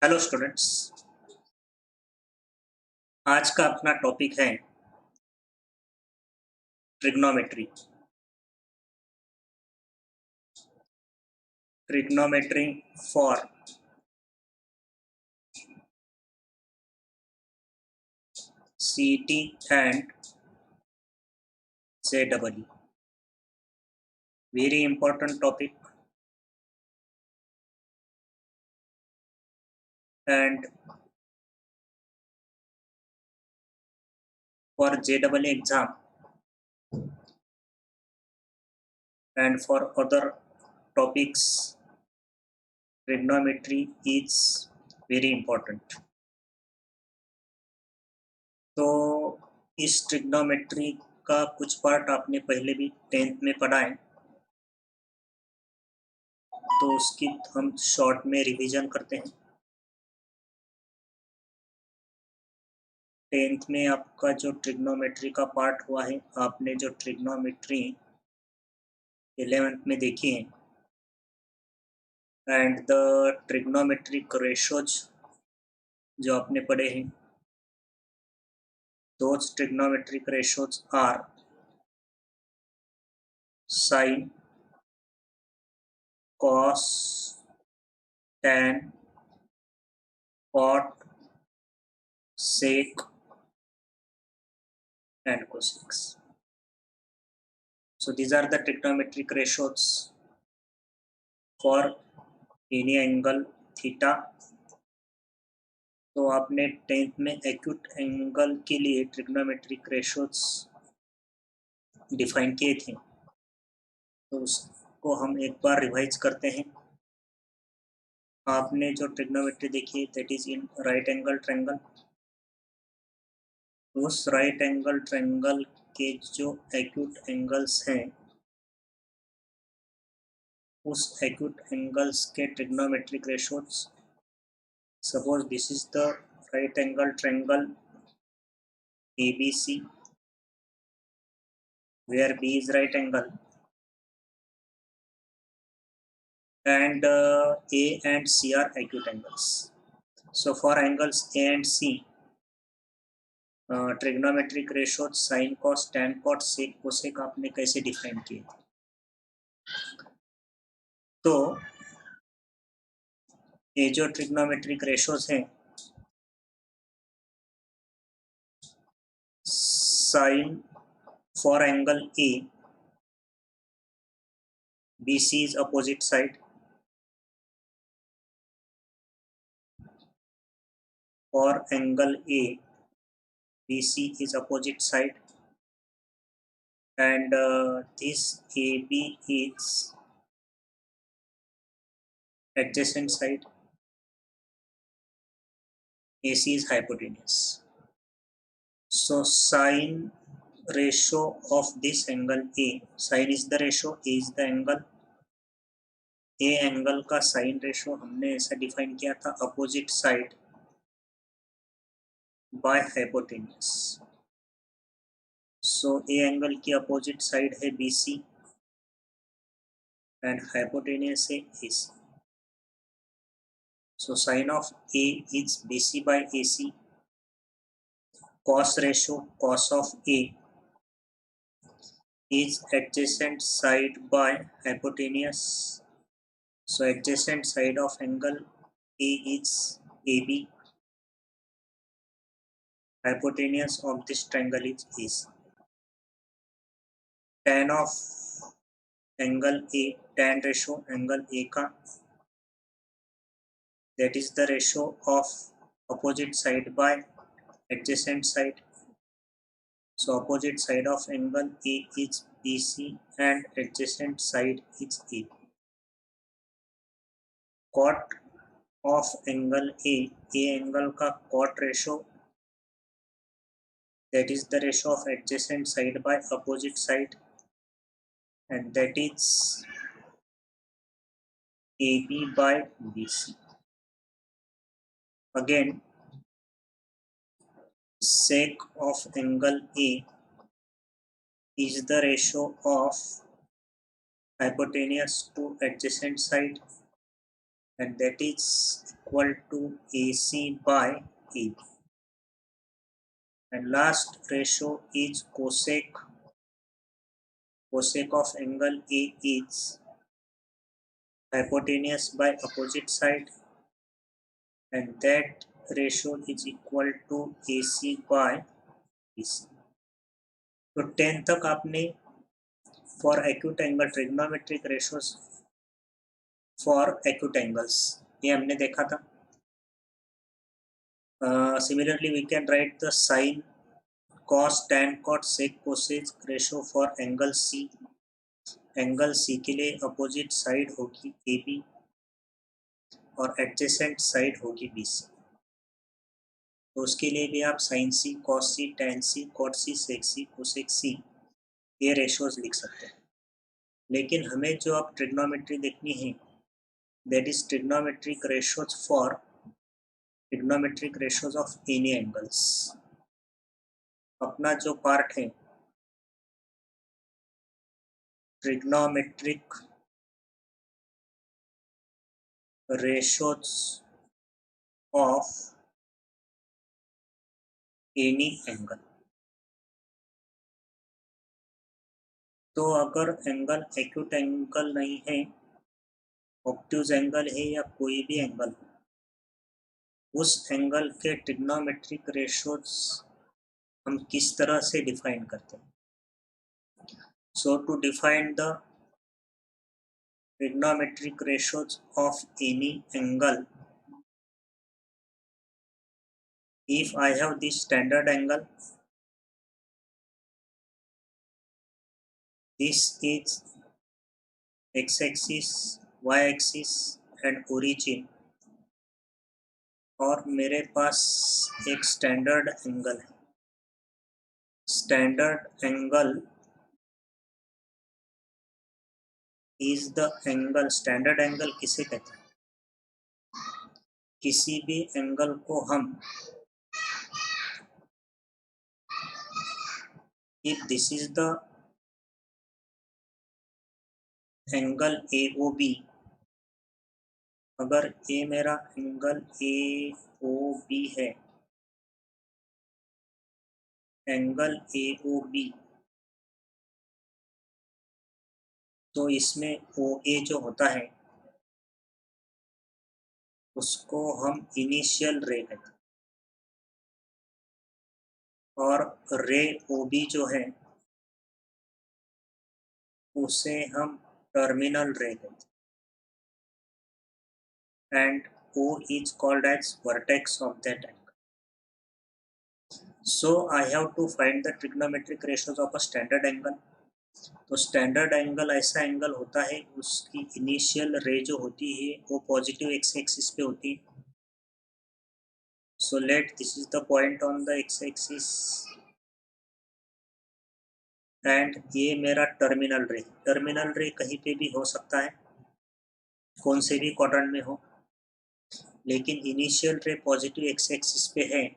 Hello students. आज का अपना टॉपिक है trigonometry. Trigonometry for CT and जेडबल। Very important topic and for जेडबल exam and for other topics trigonometry is very important। तो इस ट्रिग्नोमेट्री का कुछ पार्ट आपने पहले भी 10th में पढ़ा है, तो उसकी हम शॉर्ट में रिवीजन करते हैं। 10th में आपका जो ट्रिग्नोमेट्री का पार्ट हुआ है, आपने जो ट्रिग्नोमेट्री 11th में देखी है एंड द ट्रिग्नोमेट्रिक रेशोज जो आपने पढ़े हैं, those trigonometric ratios are sin, cos, tan, cot, sec and cosec। So these are the trigonometric ratios for any angle theta। तो आपने 10th में एक्यूट एंगल के लिए ट्रिग्नोमेट्रिक रेशोज डिफाइन किए थे, तो उसको हम एक बार रिवाइज करते हैं। आपने जो ट्रिग्नोमेट्री देखी that is in right angle triangle. उस राइट एंगल ट्रायंगल के जो एक्यूट एंगल्स हैं, उस एक्यूट एंगल्स के trigonometric ratios, suppose this is the right angle triangle ABC where B is right angle and A and C are acute angles। So for angles A and C, trigonometric ratio sine cos tan cot sec cosec आपने कैसे define किए? तो ये जो trigonometric ratios हैं, sine for angle A, BC is opposite side, for angle A, BC is opposite side and this AB is adjacent side, AC is hypotenuse। So sine ratio of this angle A, sine is the ratio, A is the angle, A angle का sine ratio हमने ऐसा define किया था, opposite side by hypotenuse. So A angle की opposite side है BC and hypotenuse है AC। So sine of A is BC by AC। cos ratio cos of A is adjacent side by hypotenuse। So adjacent side of angle A is AB, hypotenuse of this triangle is AC। tan of angle A, tan ratio angle A का, that is the ratio of opposite side by adjacent side। So opposite side of angle A is BC and adjacent side is AB। cot of angle A, A angle का cot ratio, that is the ratio of adjacent side by opposite side and that is AB by BC। Again sec of angle A is the ratio of hypotenuse to adjacent side and that is equal to AC by AB. And last ratio is cosec of angle A is hypotenuse by opposite side, and that ratio is equal to AC by BC. तो 10 तक आपने for acute angle trigonometric ratios for acute angles ये हमने देखा था. Similarly we can write the sin, cos, tan, cot, sec, cosec ratio for angle C. Angle C के लिए opposite side होगी AB और एडजेसेंट साइड होगी BC. तो उसके लिए भी आप sin C, cos C, tan C, cot C, sec C, cosec C ये रेशियोज लिख सकते हैं. लेकिन हमें जो अब ट्रिग्नोमेट्री देखनी है that is trigonometric ratios for trigonometric ratios of any angles. अपना जो पार्ट है trigonometric ratios of any angle. तो अगर एंगल एक्यूट एंगल नहीं है, ऑब्ट्यूज एंगल है या कोई भी एंगल हो, उस एंगल के ट्रिग्नोमेट्रिक रेशियोज हम किस तरह से डिफाइन करते हैं. So to define the trigonometric ratios of any angle, if I have this standard angle, this is x-axis, y-axis and origin, और मेरे पास एक स्टैंडर्ड एंगल है. Standard angle is the angle. Standard angle किसे कहते हैं? किसी भी एंगल को हम, if this is the angle AOB, अगर ये मेरा एंगल AOB है, एंगल AOB, तो इसमें OA जो होता है उसको हम इनिशियल रे कहते हैं, और रे OB जो है उसे हम टर्मिनल रे कहते हैं, and O is called as vertex of that angle. So I have to find the trigonometric ratios of a standard angle. तो स्टैंडर्ड एंगल ऐसा एंगल होता है उसकी इनिशियल रे जो होती है वो पॉजिटिव एक्स एक्सिस पे होती है. So let this is the point on the x axis and ये मेरा टर्मिनल रे. टर्मिनल रे कहीं पे भी हो सकता है, कौन से भी क्वाड्रेंट में हो, लेकिन इनिशियल रे पॉजिटिव एक्स एक्सिस पे है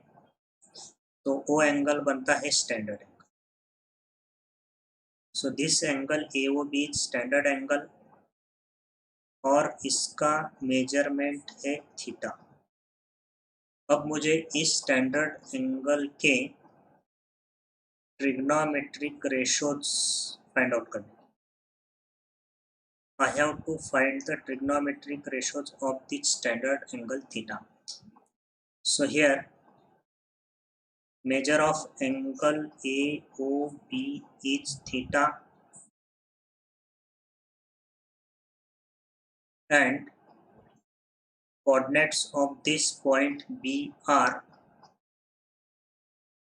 तो वो एंगल बनता है standard angle. So this angle AOB standard angle और इसका मेजरमेंट है थीटा. अब मुझे इस स्टैंडर्ड एंगल के ट्रिग्नोमेट्रिक रेशियोज फाइंड आउट करने. I have to find the trigonometric ratios of the standard angle theta. So here measure of angle AOB is theta and coordinates of this point B are,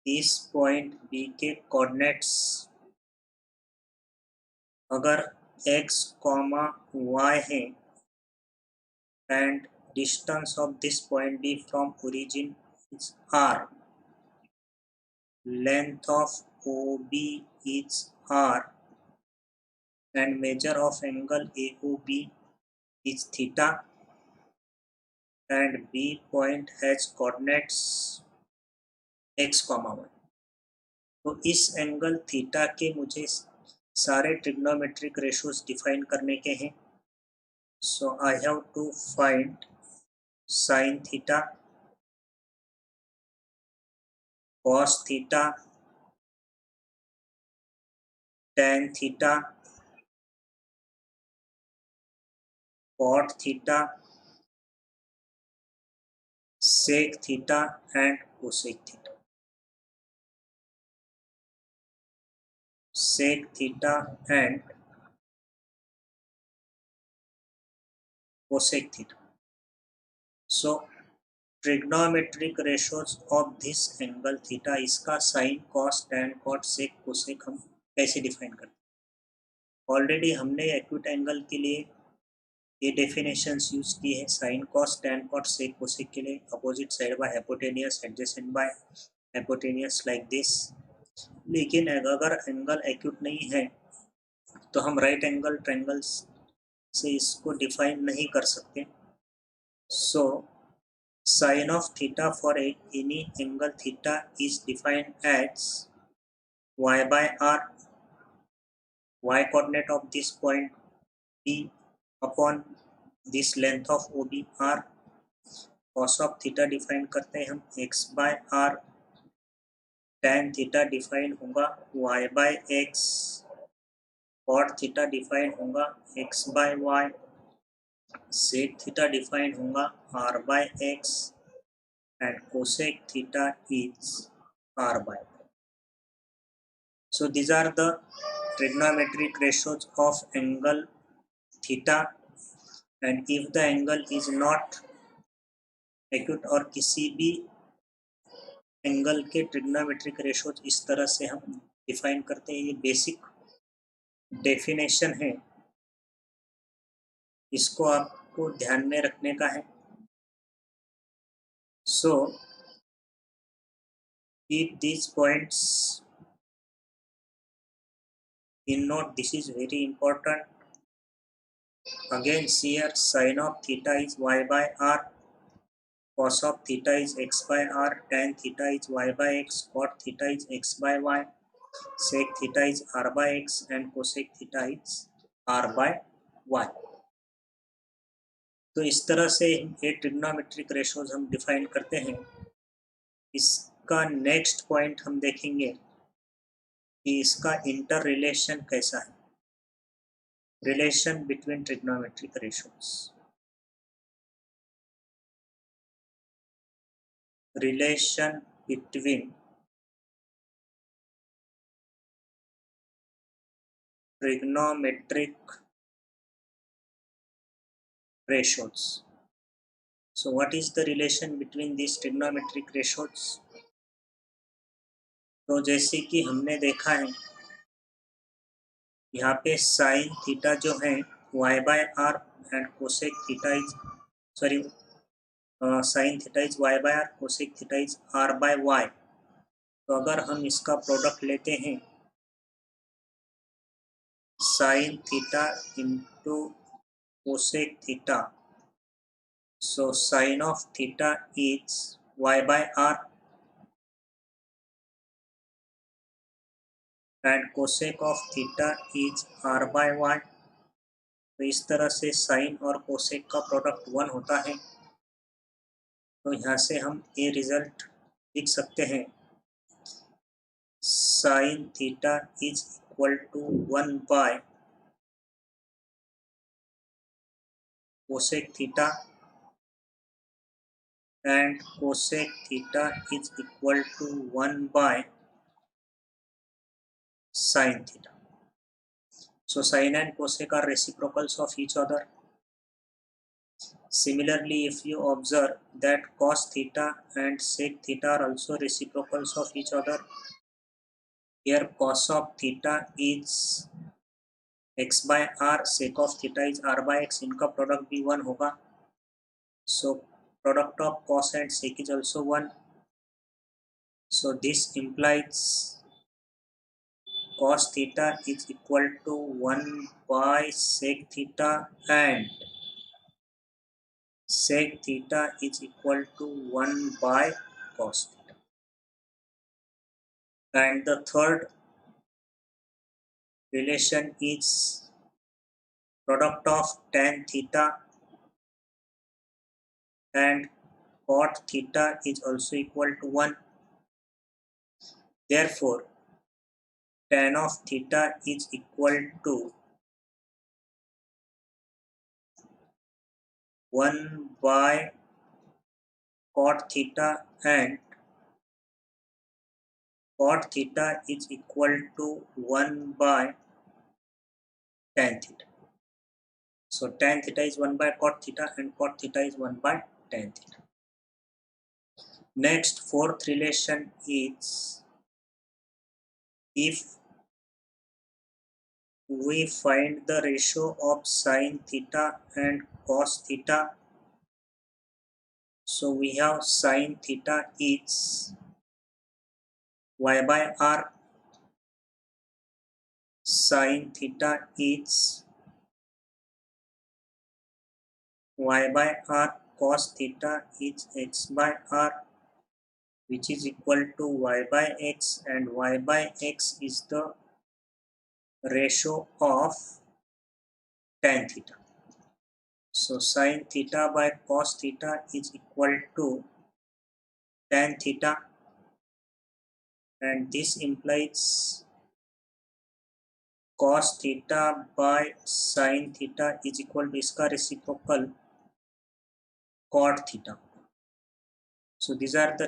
इस point B के coordinates अगर x, y है and distance of this point B from origin is r, length of OB is r and measure of angle AOB is theta and B point has coordinates x, y. तो इस angle theta के मुझे सारे trigonometric ratios define करने के हैं. So I have to find sin theta, cos theta, tan theta, cot theta, sec theta and cosec theta. Sec theta and cosec theta. So trigonometric ratios of this angle theta, इसका sine cos tan cot sec cosec हम कैसे define करते हैं? Already हमने acute angle के लिए ये definitions use की है। Sine cos tan cot sec cosec के लिए opposite side by hypotenuse, adjacent by hypotenuse, like this. लेकिन अगर एंगल एक्यूट नहीं है तो हम राइट एंगल ट्रायंगल्स से इसको डिफाइन नहीं कर सकते। सो sin of theta for any angle theta is defined as y by r, y coordinate of this point b upon this length of OB r. cos of theta define करते हैं हम x by r, tan theta define होगा y by x, cot theta define होगा x by y, sec theta define होगा r by x and cosec theta is r by y. So these are the trigonometric ratios of angle theta, and if the angle is not acute और किसी भी angle के trigonometric ratios इस तरह से हम define करते हैं। ये बेसिक डेफिनेशन है, इसको आपको ध्यान में रखने का है। So keep these points in note, this is very important. Again here sin of theta is y by r, cos of theta is x by r, tan theta is y by x, cot theta is x by y, sec theta is r by x and cosec theta is r by y. तो इस तरह से ये trigonometric ratios हम define करते हैं। इसका next point हम देखेंगे कि इसका इंटर रिलेशन कैसा है, relation between trigonometric ratios. Relation between trigonometric ratios. So what is the relation between these trigonometric ratios? तो जैसे कि हमने देखा है यहाँ पे साइन थीटा जो है y by r and cosec theta is sine theta is y by r, cosec theta is r by y। तो अगर हम इसका प्रोडक्ट लेते हैं sine theta into cosec theta, so sin of theta is y by r and cosec of theta is r by y। तो इस तरह से साइन और कोसेक का प्रोडक्ट 1 होता है। तो यहाँ से हम ये रिजल्ट लिख सकते हैं, sine theta is equal to 1 by cosec theta and cosec theta is equal to 1 by sin theta. So sin and cosec are reciprocals of each other. Similarly, if you observe that cos theta and sec theta are also reciprocals of each other, here cos of theta is x by r, sec of theta is r by x, इनका product भी 1 होगा। So product of cos and sec is also 1. So this implies cos theta is equal to 1 by sec theta and sec theta is equal to 1 by cos theta. And the third relation is product of tan theta and cot theta is also equal to 1. Therefore, tan of theta is equal to 1 by cot theta, and cot theta is equal to 1 by tan theta. So tan theta is 1 by cot theta and cot theta is 1 by tan theta. Next, fourth relation is if we find the ratio of sin theta and cos theta. So we have sin theta is y by r, sin theta is y by r, cos theta is x by r, which is equal to y by x, and y by x is the ratio of tan theta. So sin theta by cos theta is equal to tan theta, and this implies cos theta by sin theta is equal to इसका reciprocal cot theta. So these are the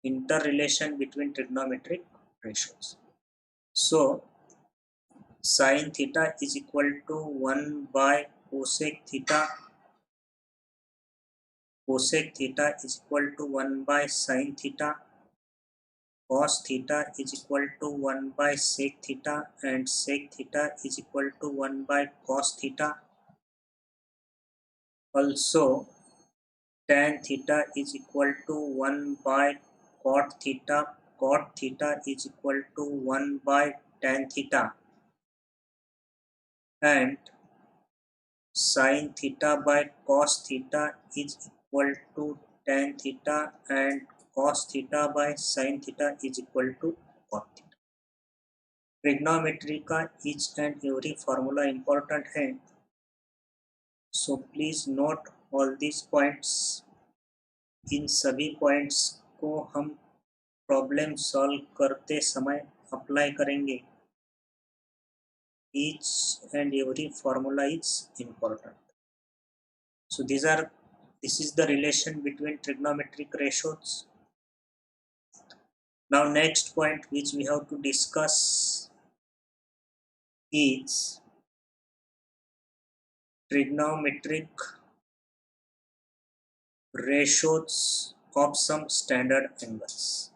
interrelation between trigonometric ratios. So sin theta is equal to 1 by cosec theta. Cosec theta is equal to 1 by sin theta. Cos theta is equal to 1 by sec theta, and sec theta is equal to 1 by cos theta. Also, tan theta is equal to 1 by cot theta. Cot theta is equal to 1 by tan theta, and sin theta by cos theta is equal to tan theta, and cos theta by sin theta is equal to cot theta. Trigonometry का each and every formula important है, so please note all this points. इन सभी points को हम problem solve करते समय apply करेंगे. Each and every formula is important. So this is the relation between trigonometric ratios. Now next point which we have to discuss is trigonometric ratios of some standard angles.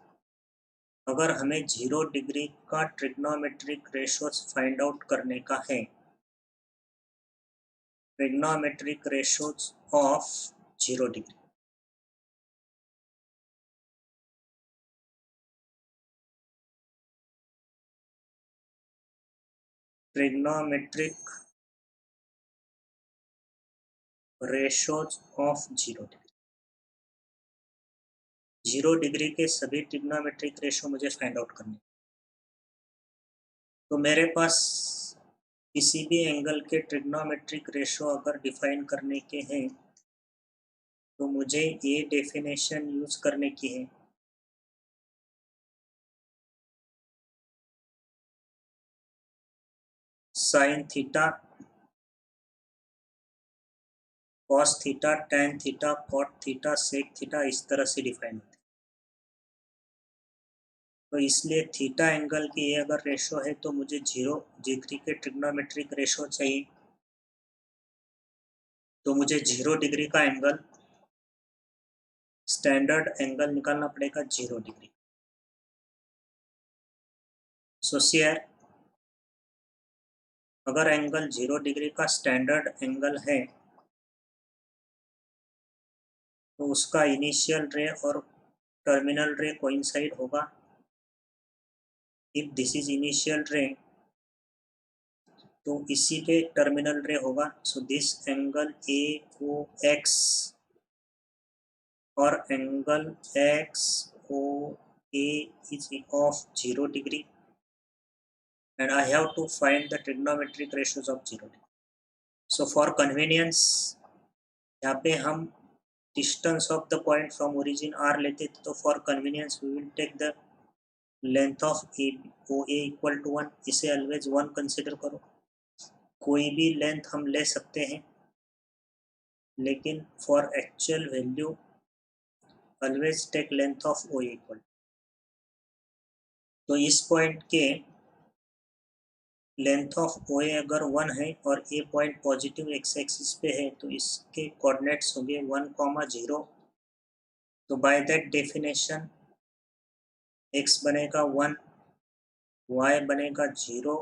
अगर हमें 0 degree का trigonometric ratios find out करने का है, trigonometric ratios of 0 degree. Trigonometric ratios of 0 degree. 0 degree के सभी trigonometric ratio मुझे find out करने. तो मेरे पास किसी भी एंगल के ट्रिग्नोमेट्रिक रेशो अगर डिफाइन करने के हैं तो मुझे ये डेफिनेशन यूज करने की है. Sine theta, cos theta, tan theta, cot theta, sec theta इस तरह से डिफाइन होते हैं. तो इसलिए थीटा एंगल की ये अगर रेशो है तो मुझे 0 डिग्री के ट्रिग्नोमेट्रिक रेशो चाहिए. तो मुझे 0 डिग्री का एंगल, स्टैंडर्ड एंगल निकालना पड़ेगा 0 डिग्री. सो हियर अगर एंगल 0 डिग्री का स्टैंडर्ड एंगल है तो उसका इनिशियल रे और टर्मिनल रे कोइंसाइड होगा. इफ दिस इज इनिशियल रे तो इसी पे टर्मिनल रे होगा. So this angle A O X और angle X O A is of 0 degree, and I have to find the trigonometric ratios of 0 degree. So for convenience यहाँ पे हम distance of the point from origin r लेते थे, तो for convenience we will take the length of OA equal to 1. इसे always 1 consider करो. कोई भी लेंथ हम ले सकते हैं, लेकिन for actual value always take length of OA equal. तो इस पॉइंट के लेंथ ऑफ ओ ए अगर 1 है और ए पॉइंट पॉजिटिव एक्स एक्सिस पे है, तो इसके कोऑर्डिनेट्स होंगे 1,0. तो बाय दैट डेफिनेशन एक्स बनेगा 1, वाई बनेगा 0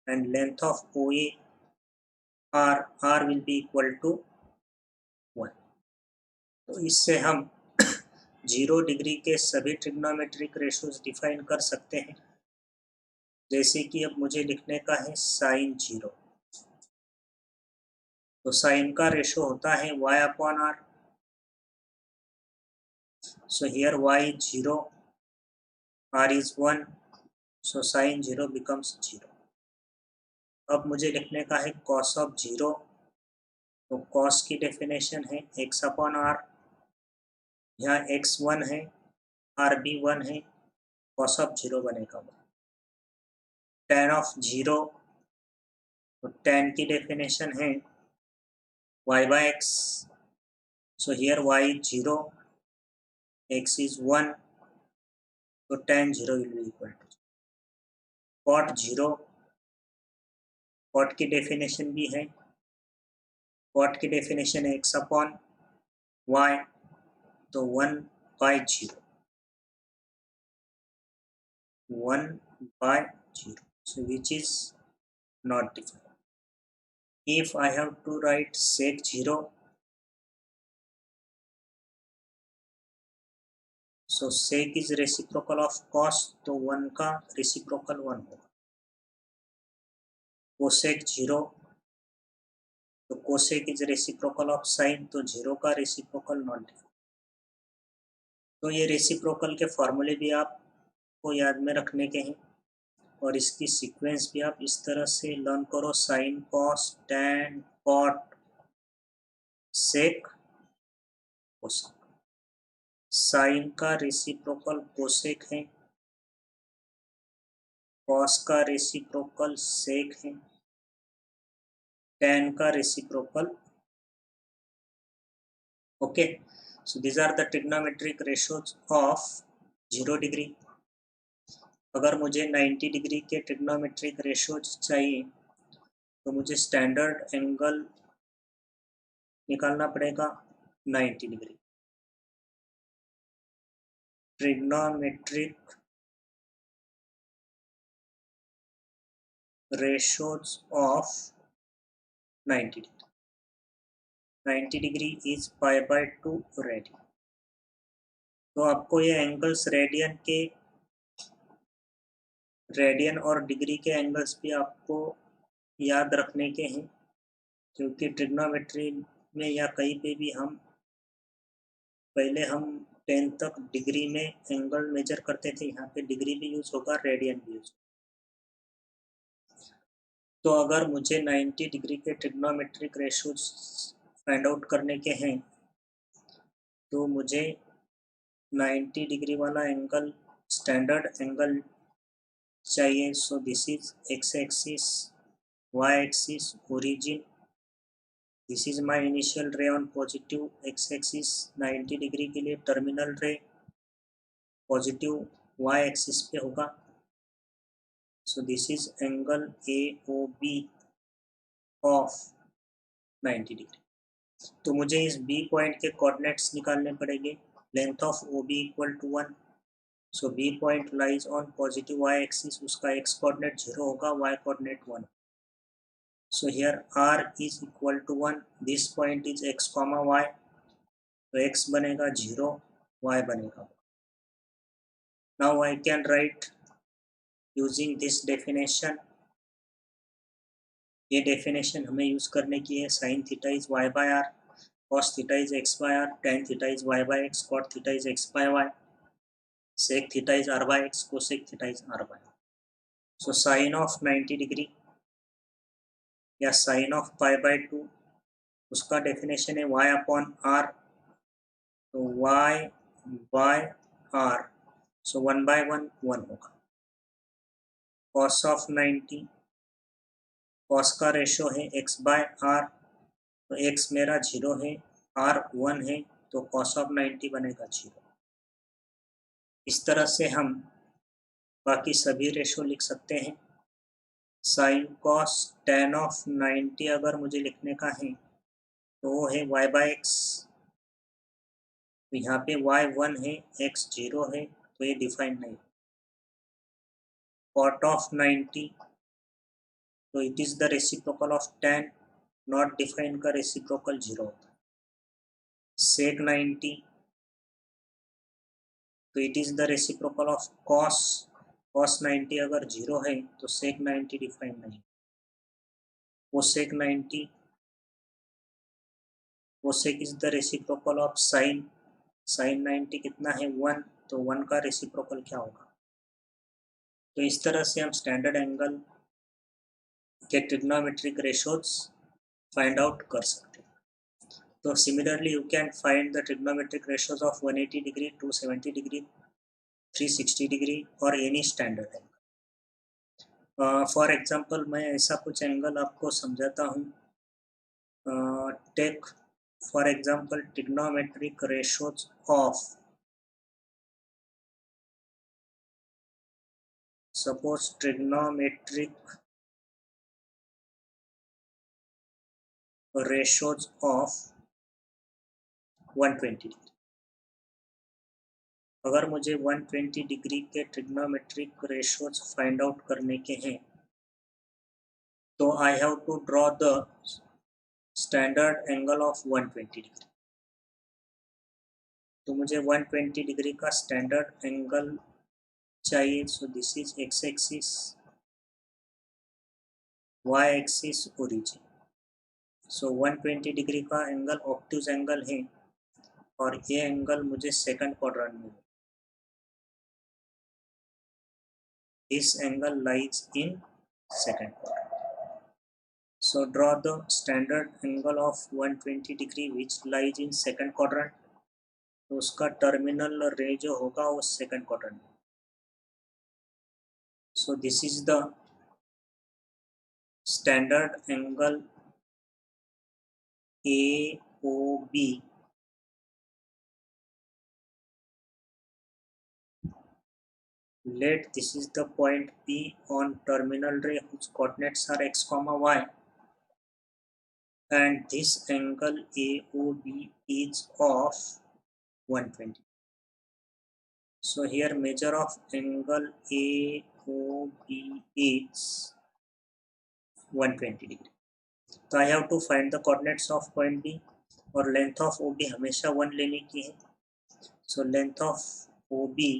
and length of O A R will be equal to 1. तो इससे हम 0 डिग्री के सभी ट्रिग्नोमेट्रिक रेशियोज डिफाइन कर सकते हैं. जैसे कि अब मुझे लिखने का है साइन 0, तो साइन का रेशो होता है y upon r. So here y is 0, r is 1, so sine 0 becomes 0. अब मुझे लिखने का है cos ऑफ 0, तो cos की डेफिनेशन है x अपॉन r. यहाँ x 1 है, r भी 1 है, cos ऑफ 0 बनेगा 1. tan ऑफ 0, तो tan की डेफिनेशन है y by x. So here y is 0, x is 1, so tan 0 will be equal to cot 0. cot की डेफिनेशन भी है, cot की डेफिनेशन है x अपॉन y, तो 1 by 0, 1 by 0, so which is not defined. If I have to write sec 0, so sec is reciprocal of cos, तो 1 का reciprocal 1 होगा. cosec 0, तो cosec is reciprocal of sin, तो 0 का reciprocal not defined. तो ये reciprocal के फॉर्मूले भी आपको याद में रखने के हैं, और इसकी सीक्वेंस भी आप इस तरह से लर्न करो. Sine, cos, tan, cot, sec, cosec. Sine का रेसिप्रोकल कोसेक है, कॉस का रेसिप्रोकल सेक है, टैन का reciprocal. Okay, so these are the trigonometric ratios of 0 degree. अगर मुझे 90 डिग्री के ट्रिग्नोमेट्रिक रेशियोज चाहिए, तो मुझे स्टैंडर्ड एंगल निकालना पड़ेगा 90 degree. Trigonometric ratios of 90 degree. 90 degree is pi by 2 radian. तो आपको ये एंगल्स रेडियन और डिग्री के एंगल्स भी आपको याद रखने के हैं, क्योंकि ट्रिग्नोमेट्री में या कहीं पे भी पहले हम 10 तक डिग्री में एंगल मेजर करते थे. यहाँ पे डिग्री भी यूज होगा, रेडियन भी यूज. तो अगर मुझे 90 डिग्री के ट्रिग्नोमेट्रिक रेशियोज फाइंड आउट करने के हैं, तो मुझे 90 डिग्री वाला एंगल स्टैंडर्ड एंगल चाहिए. So this is x axis, y axis, origin. This is my initial ray on positive x axis 90 degree के लिए. Terminal ray positive y axis पे होगा. So this is angle AOB of 90 degree. तो मुझे इस B point के coordinates निकालने पड़ेंगे. Length of OB equal to 1. So B point lies on positive y axis, उसका x कोऑर्डिनेट 0 होगा, y coordinate 1. So here r is equal to 1. This point is x, y, तो x बनेगा 0, y बनेगा 1. Now I can write using this definition. ये definition हमें use करने की है. Sine theta is y by r, cos theta is x by r, tan theta is y by x, cot theta is x by y, sec theta is r by x, cosec theta is r by r. So sine of 90 degree या sign of π/2 उसका definition है y upon r, तो y by r, सो 1/1 1 होगा। Cos of 90, cos का ratio है x/r, तो x मेरा 0 है, r 1 है, तो कॉस ऑफ 90 बनेगा 0। इस तरह से हम बाकी सभी रेशो लिख सकते हैं। साइन कॉस tan ऑफ 90 अगर मुझे लिखने का है तो वो है y/x, तो यहाँ पे y 1 है, x 0 है, तो ये डिफाइन नहीं। कॉट ऑफ 90, तो it is the reciprocal of tan, not define का रेसिप्रोकल 0 होता है। सेक 90, तो it is the reciprocal of cos, cos 90 अगर 0 है तो सेक 90 डिफाइन नहीं। Cosec 90, cosec is the reciprocal of sine, sine 90 कितना है 1, तो 1 का रेसिप्रोकल क्या होगा। तो इस तरह से हम स्टैंडर्ड एंगल के ट्रिग्नोमेट्रिक रेशोज फाइंड आउट कर सकते हैं। तो similarly you can find the trigonometric ratios of 180 degree, 270 degree, 360 degree और any standard angle. For example मैं ऐसा कुछ एंगल आपको समझाता हूँ। Take for example trigonometric ratios of, suppose trigonometric ratios of 120 degree. अगर मुझे 120 डिग्री के ट्रिग्नोमेट्रिक रेशोज फाइंड आउट करने के हैं तो I have to draw the standard angle of 120 degree. तो मुझे 120 डिग्री का स्टैंडर्ड एंगल चाहिए। So this is x axis, y axis, origin. So 120 degree का एंगल ऑब्ट्यूज एंगल है और ये एंगल मुझे सेकंड क्वाड्रेंट में, this angle lies in second quadrant. So draw the standard angle of 120 degree which lies in second quadrant. तो उसका terminal रे जो होगा वो सेकंड क्वाड्रेंट में। So this is the standard angle AOB let this is the point P on terminal ray whose coordinates are x comma y, and this angle AOB is of 120. So here measure of angle AOB is 120 degree. तो I have to find the coordinates of point B और length of OB हमेशा 1 लेने की है। So length of OB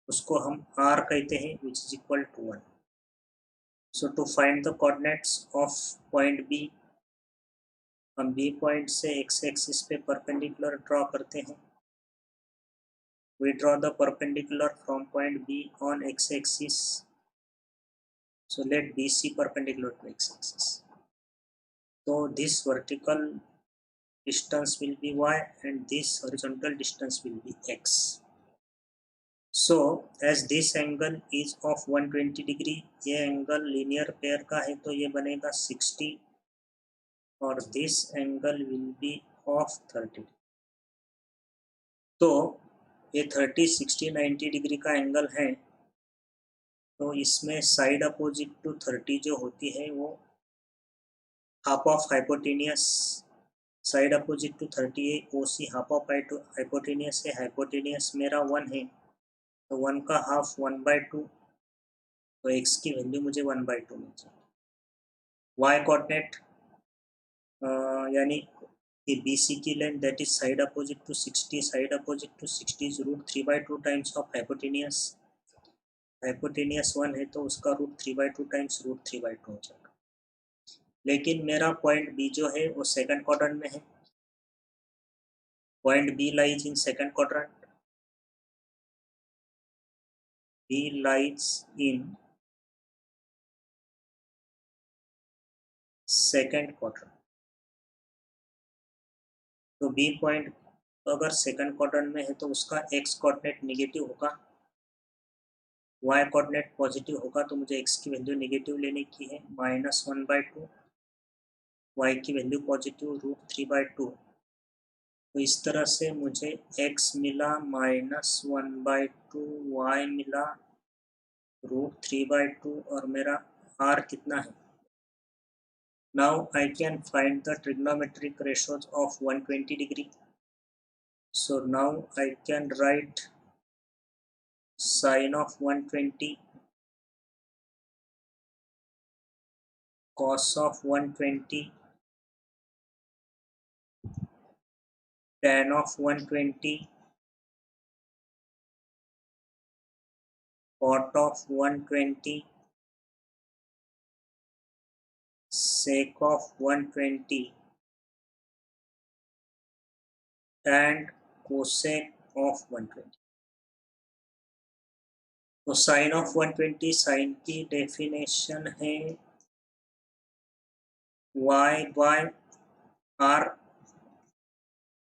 उसको हम R कहते हैं which is equal to 1. So to find the coordinates of point B, हम B पॉइंट से x एक्सिस पे परपेंडिकुलर ड्रॉ करते हैं। We draw the perpendicular from point B on x-axis. So let BC perpendicular to x-axis. So this vertical distance will be y and this horizontal distance will be x. So as this angle is of 120 degree, ये angle linear pair का है तो ये बनेगा 60 और this angle will be of 30. तो ये 30, 60, 90 degree का एंगल है तो इसमें साइड अपोजिट टू 30 जो होती है वो half of hypotenuse, side opposite to 30 है OC हाफ ऑफ हाइपोटेनियस है। हाइपोटेनियस मेरा 1 है तो 1 का हाफ 1/2, तो x की वैल्यू मुझे 1/2 मिल जाएगी। y कोऑर्डिनेट यानी कि BC की length that is side opposite to 60, side opposite to 60 is √3/2 times of hypotenuse. Hypotenuse 1 है तो उसका √3/2 टाइम्स √3/2 हो जाएगा। लेकिन मेरा पॉइंट बी जो है वो सेकंड क्वाड्रेंट में है। Point B lies in second quadrant. B lies in second quarter. तो B पॉइंट अगर सेकंड क्वाड्रेंट में है तो उसका x कोऑर्डिनेट नेगेटिव होगा, y कोऑर्डिनेट पॉजिटिव होगा। तो मुझे x की वैल्यू नेगेटिव लेने की है, -1/2, y की वैल्यू पॉजिटिव √3/2। तो इस तरह से मुझे x मिला -1/2, y मिला √3/2 और मेरा r कितना है। Now I can find the trigonometric ratios of 120 degree. So now I can write sine of 120, cos of 120, tan of 120, cot of 120, sec of 120 and cosec of 120। तो साइन ऑफ 120, साइन की definition है y by r।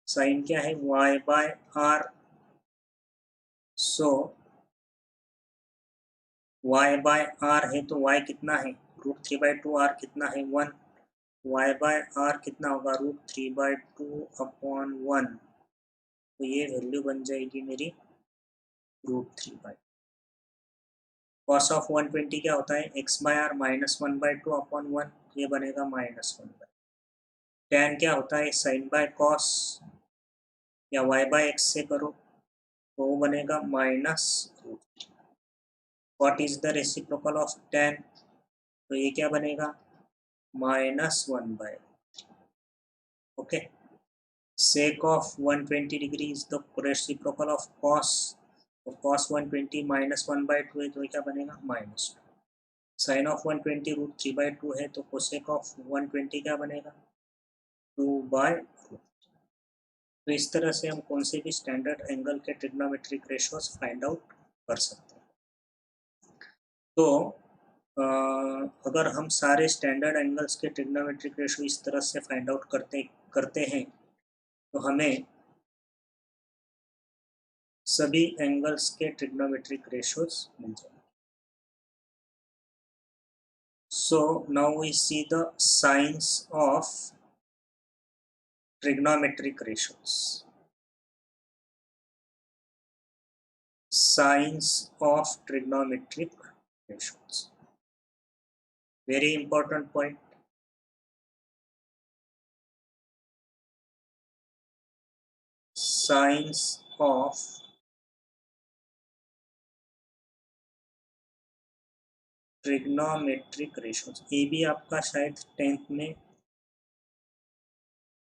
Sign क्या है, y by r। So y by r है तो y कितना है, √3/2, r कितना है 1, y बाय r कितना होगा √3/2/1। तो ये वैल्यू बन जाएगी मेरी √3/2। कॉस ऑफ 120 क्या होता है, x बाय r -1/2/1, ये बनेगा -1/2। tan क्या होता है, साइन बाय कॉस या y बाय x से करो तो वो बनेगा -√3। What is the reciprocal of tan, तो ये क्या बनेगा -1/3। Okay, sec of 120 degree is the reciprocal of cos, तो cos 120 -1/2 है तो क्या बनेगा -2। साइन ऑफ 120 √3/2 है तो cosec ऑफ 120 क्या बनेगा 2/2। तो इस तरह से हम कौन से भी स्टैंडर्ड एंगल के ट्रिग्नोमेट्रिक रेशियोज फाइंड आउट कर सकते हैं। तो अगर हम सारे स्टैंडर्ड एंगल्स के ट्रिग्नोमेट्रिक रेशियो इस तरह से फाइंड आउट करते हैं तो हमें सभी एंगल्स के ट्रिग्नोमेट्रिक रेशियोज मिल जाएंगे। So now we see the signs of trigonometric ratios. Signs of trigonometric ratios, very important point। Signs of trigonometric ratios, ये भी आपका शायद 10th में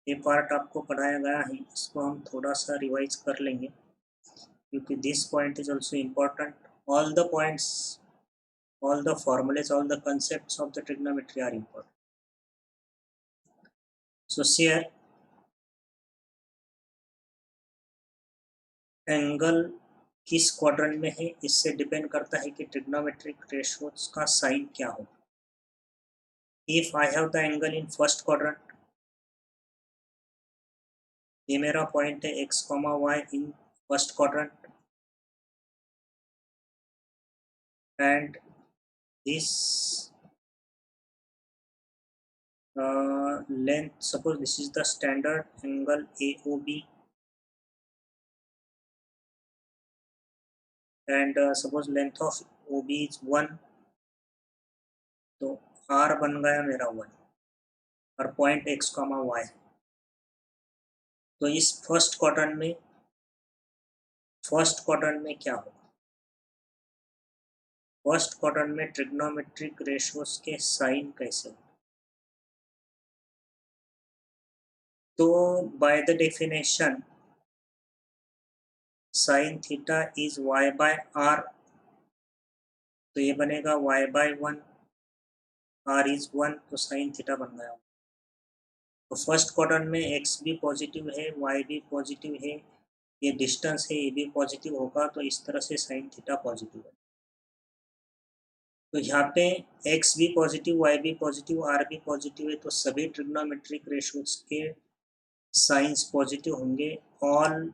ये पार्ट आपको पढ़ाया गया है, इसको हम थोड़ा सा रिवाइज कर लेंगे क्योंकि this point is also important. All the points, all the formulas, all the concepts of the trigonometry are important। So here angle किस क्वाड्रेंट में है इससे डिपेंड करता है कि ट्रिग्नोमेट्रिक रेशियोज का साइन क्या हो। If I have the angle in first quadrant, ये मेरा पॉइंट है x, y in first quadrant and this length, suppose this is the standard angle AOB and suppose length of OB is 1, तो R बन गया मेरा 1 और point x, y। तो इस फर्स्ट क्वाड्रेंट में क्या होगा, फर्स्ट क्वाड्रेंट में ट्रिग्नोमेट्रिक रेशियोज के साइन कैसे होगा। तो by the definition sine theta is y by r, तो ये बनेगा y बाय 1, r इज 1, तो साइन थीटा बन गया। तो फर्स्ट क्वाड्रेंट में x भी पॉजिटिव है, y भी पॉजिटिव है, ये डिस्टेंस है ये भी पॉजिटिव होगा, तो इस तरह से साइन थीटा पॉजिटिव है। तो यहाँ पे एक्स भी पॉजिटिव, वाई भी पॉजिटिव, आर भी पॉजिटिव है, तो सभी ट्रिग्नोमेट्रिक रेशोज के साइंस पॉजिटिव होंगे। All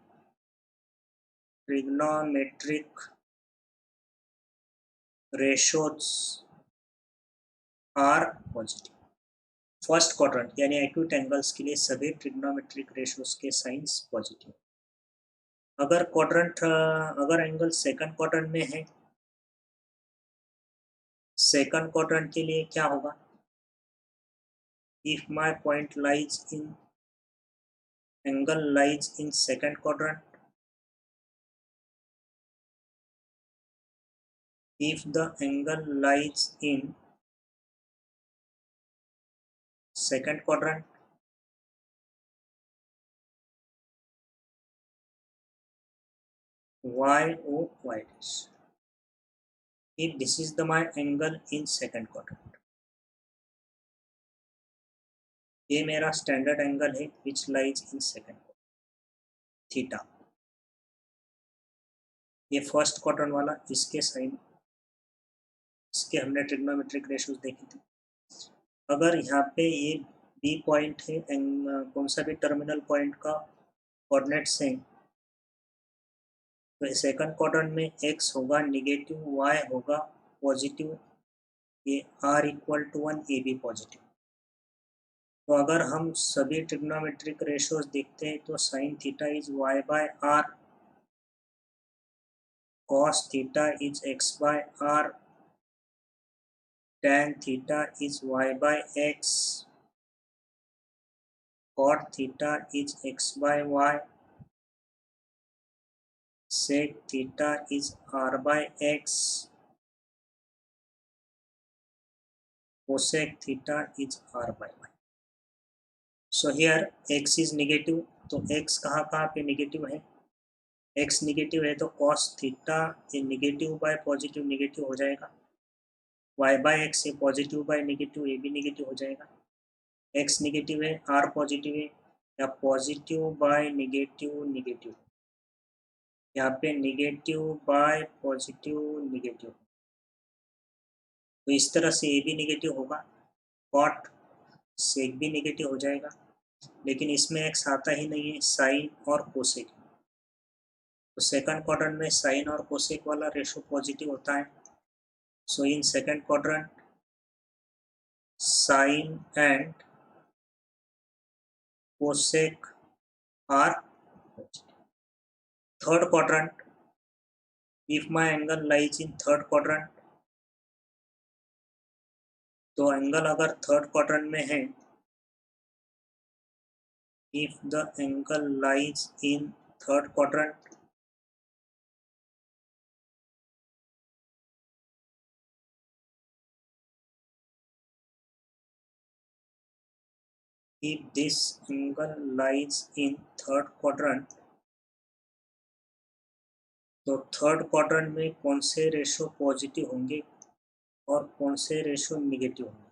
trigonometric ratios are positive. First quadrant यानी एक्यूट एंगल्स के लिए सभी ट्रिग्नोमेट्रिक रेशोज के साइंस पॉजिटिव। अगर एंगल सेकंड क्वाड्रेंट में है, सेकंड क्वाड्रेंट के लिए क्या होगा? If my point lies in angle lies in second quadrant, if the angle lies in second quadrant, y dash, if this is the my angle in second quadrant, ये मेरा standard angle है which lies in second theta. ये first quadrant वाला, इसके sign, इसके हमने trigonometric ratios देखे थे। अगर यहाँ पे ये बी पॉइंट है, कौन सा भी टर्मिनल पॉइंट का कोऑर्डिनेट्स हैं, तो सेकंड क्वाड्रेंट में x होगा निगेटिव, y होगा पॉजिटिव, ये r इक्वल टू 1, ए भी पॉजिटिव। तो अगर हम सभी ट्रिग्नोमेट्रिक रेशोज देखते हैं तो sine theta is y by r, cos theta is x by r, tan theta is y by x, cot theta is x by y, sec theta is r by x, cosec theta is r by y। So here x is negative, तो x कहाँ पे negative है? x negative है तो cos theta ये negative bye positive negative हो जाएगा, y by x ये पॉजिटिव बाय नेगेटिव ये भी नेगेटिव हो जाएगा, x नेगेटिव है, r पॉजिटिव है, या पॉजिटिव बाय नेगेटिव नेगेटिव, यहाँ पे नेगेटिव बाय पॉजिटिव नेगेटिव, तो इस तरह से ये भी नेगेटिव होगा, कॉट सेक भी नेगेटिव हो जाएगा, लेकिन इसमें एक्स आता ही नहीं है, साइन और कोसेक। तो सेकंड क्वाड्रेंट में साइन और कोसेक वाला रेशो पॉजिटिव होता है। So in second quadrant sine and cosec are positive. Third quadrant, if my angle lies in third quadrant, तो एंगल अगर थर्ड क्वाड्रेंट में है, if the angle lies in third quadrant, if this angle lies in third quadrant, तो third quadrant में कौन से ratio positive होंगे और कौन से रेशो निगेटिव होंगे?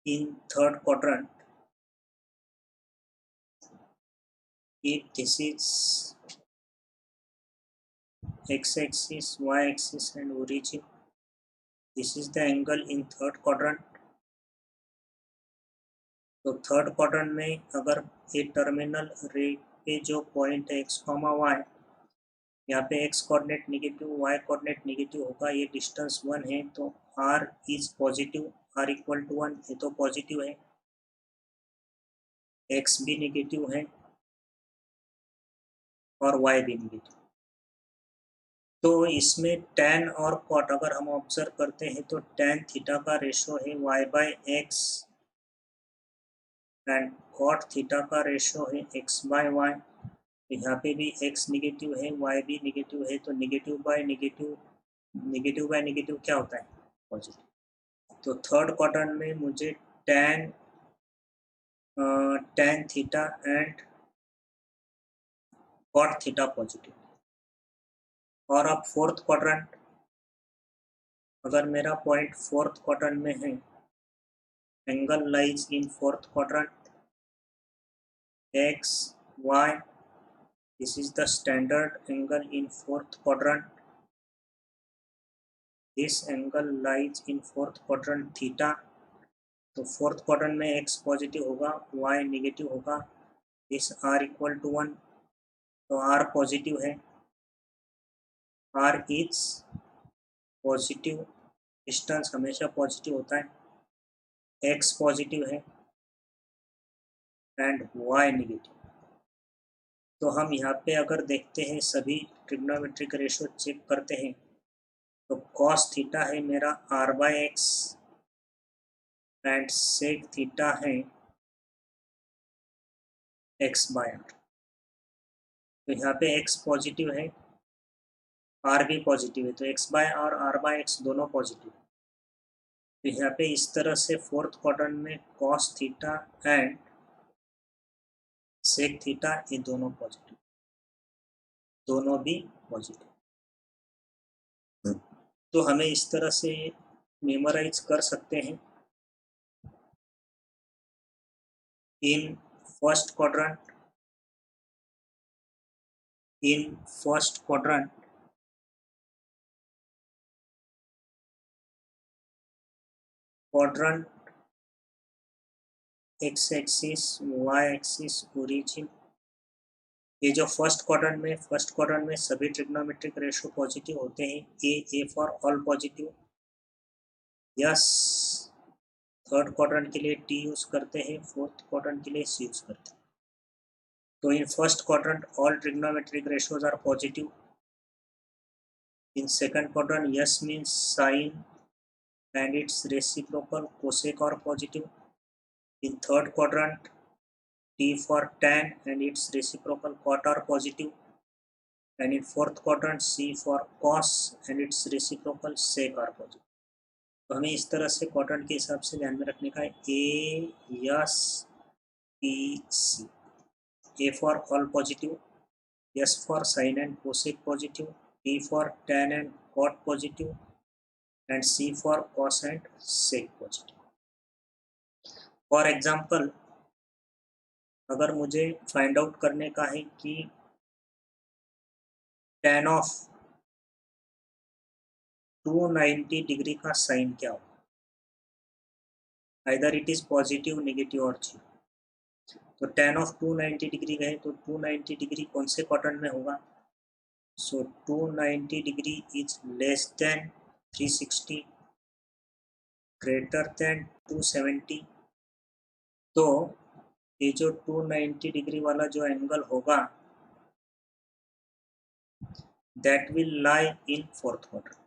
इन third quadrant, if this is x-axis, y-axis and origin, this is the angle in third quadrant, तो थर्ड क्वाड्रेंट में अगर ये टर्मिनल रे पे जो पॉइंट है x, y, यहाँ पे x coordinate negative, y coordinate negative होगा, ये डिस्टेंस 1 है, तो r is positive, r equal to 1, ये तो पॉजिटिव है, x भी नेगेटिव है और y भी नेगेटिव। तो इसमें tan और cot अगर हम ऑब्जर्व करते हैं तो tan थीटा का रेशो है y by x and cot theta का रेशो है x बाय वाई। यहाँ पे भी x नेगेटिव है, y भी नेगेटिव है, तो नेगेटिव बाय नेगेटिव क्या होता है? पॉजिटिव। तो थर्ड क्वाड्रेंट में मुझे tan theta and cot theta positive. और अब फोर्थ क्वाड्रेंट, अगर मेरा पॉइंट फोर्थ क्वाड्रेंट में है, angle lies in fourth quadrant, x y This is the standard angle in fourth quadrant. This angle lies in fourth quadrant theta. तो fourth quadrant में x positive होगा, y negative होगा, इस r equal to 1, तो r positive है, r is positive, distance हमेशा positive होता है, x पॉजिटिव है एंड y नेगेटिव। तो हम यहाँ पे अगर देखते हैं सभी ट्रिग्नोमेट्रिक रेशो चेक करते हैं तो cos थीटा है मेरा r/x एंड sec थीटा है x/r। तो यहाँ पे x पॉजिटिव है, r भी पॉजिटिव है, तो x/r r/x दोनों पॉजिटिव है। तो यहाँ पे इस तरह से फोर्थ क्वाड्रेंट में cos theta and sec theta ये दोनों पॉजिटिव, दोनों भी पॉजिटिव। तो हमें इस तरह से मेमोराइज कर सकते हैं। इन first quadrant x axis, y axis, origin, ये जो फर्स्ट क्वाड्रेंट में सभी ट्रिग्नोमेट्रिक रेशो पॉजिटिव होते हैं। A for all positive. Yes, third quadrant के लिए टी यूज करते हैं, फोर्थ क्वाड्रेंट के लिए सी यूज करते हैं। तो in first quadrant all trigonometric ratios are positive. In second quadrant yes means sine and its reciprocal cosec are positive. In third quadrant, T for tan and its reciprocal cot are positive. And in fourth quadrant, C for cos and its reciprocal sec are positive. तो हमें इस तरह से quadrant के हिसाब से ध्यान में रखने का है। A, S, P, C. A for all positive, S for sin and cosec positive, T for tan and cot positive, and C for cos and sec positive. For example, अगर मुझे फाइंड आउट करने का है कि tan of 290 degree का sign क्या हो, either it is positive, negative और जीरो। तो tan ऑफ 290 डिग्री गए तो 290 डिग्री कौन से क्वाड्रेंट में होगा? सो 290 degree is less than 360, greater than 270। तो ये जो 290 डिग्री वाला जो एंगल होगा that will lie in fourth quadrant.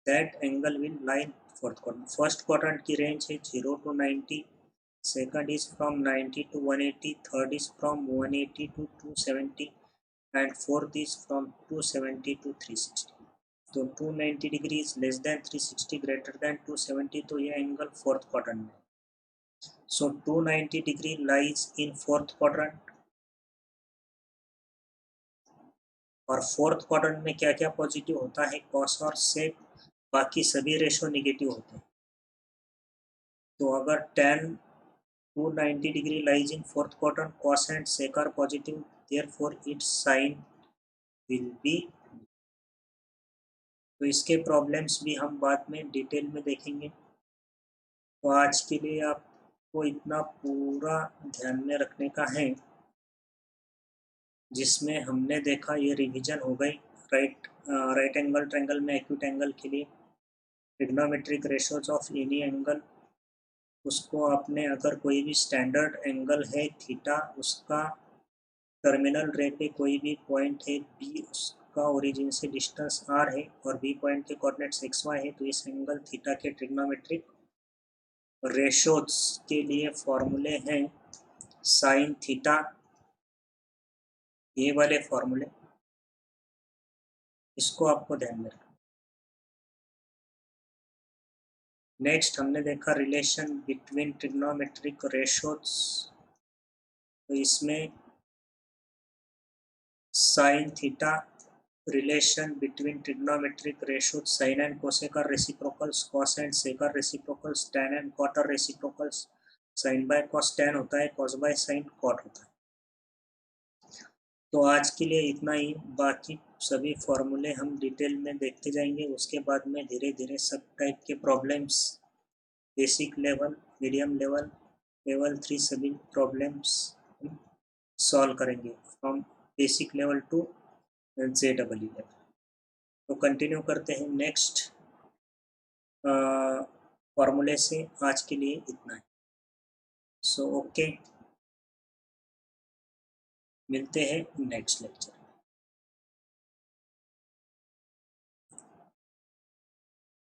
That angle will lie in fourth quadrant. First quadrant की range है 0 to 90, second is from 90 to 180, third is from 180 to 270 and fourth is from 270 to 360. तो 290 degree is less than 360, greater than 270, तो ये angle fourth quadrant में। So 290 degree lies in fourth quadrant. और fourth quadrant में क्या क्या positive होता है? कॉस और सेक, बाकी सभी रेशो नेगेटिव होते हैं। तो अगर tan 290 degree lies in fourth quadrant, cos and sec are positive, therefore its sine will be. तो इसके प्रॉब्लम्स भी हम बाद में डिटेल में देखेंगे। तो आज के लिए आपको इतना पूरा ध्यान में रखने का है, जिसमें हमने देखा ये रिवीजन हो गई। राइट एंगल ट्रायंगल में एक्यूट एंगल के लिए trigonometric ratios of any angle, उसको आपने अगर कोई भी स्टैंडर्ड एंगल है थीटा, उसका टर्मिनल रे पे कोई भी पॉइंट है बी, उसका ओरिजिन से डिस्टेंस r है और बी पॉइंट के कोऑर्डिनेट्स xy है, तो इस एंगल थीटा के ट्रिग्नोमेट्रिक रेशोज के लिए फॉर्मूले हैं साइन थीटा, ये वाले फॉर्मूले, इसको आपको ध्यान में रखना। नेक्स्ट हमने देखा रिलेशन बिटवीन ट्रिग्नोमेट्रिक रेशोज। तो इसमें sine theta, relation between trigonometric ratios, sine and cosec are reciprocals, cos and sec are reciprocals, tan and cot are reciprocals, sine by cos tan होता है, कॉस बाय साइन कॉट होता है। तो आज के लिए इतना ही। बाकी सभी फॉर्मूले हम डिटेल में देखते जाएंगे। उसके बाद में धीरे धीरे सब टाइप के problems, basic level, medium level, level 3 सभी प्रॉब्लम्स सॉल्व करेंगे from basic level to JEE level. तो कंटिन्यू करते हैं नेक्स्ट फॉर्मूले से। आज के लिए इतना है। सो ओके, मिलते हैं नेक्स्ट लेक्चर।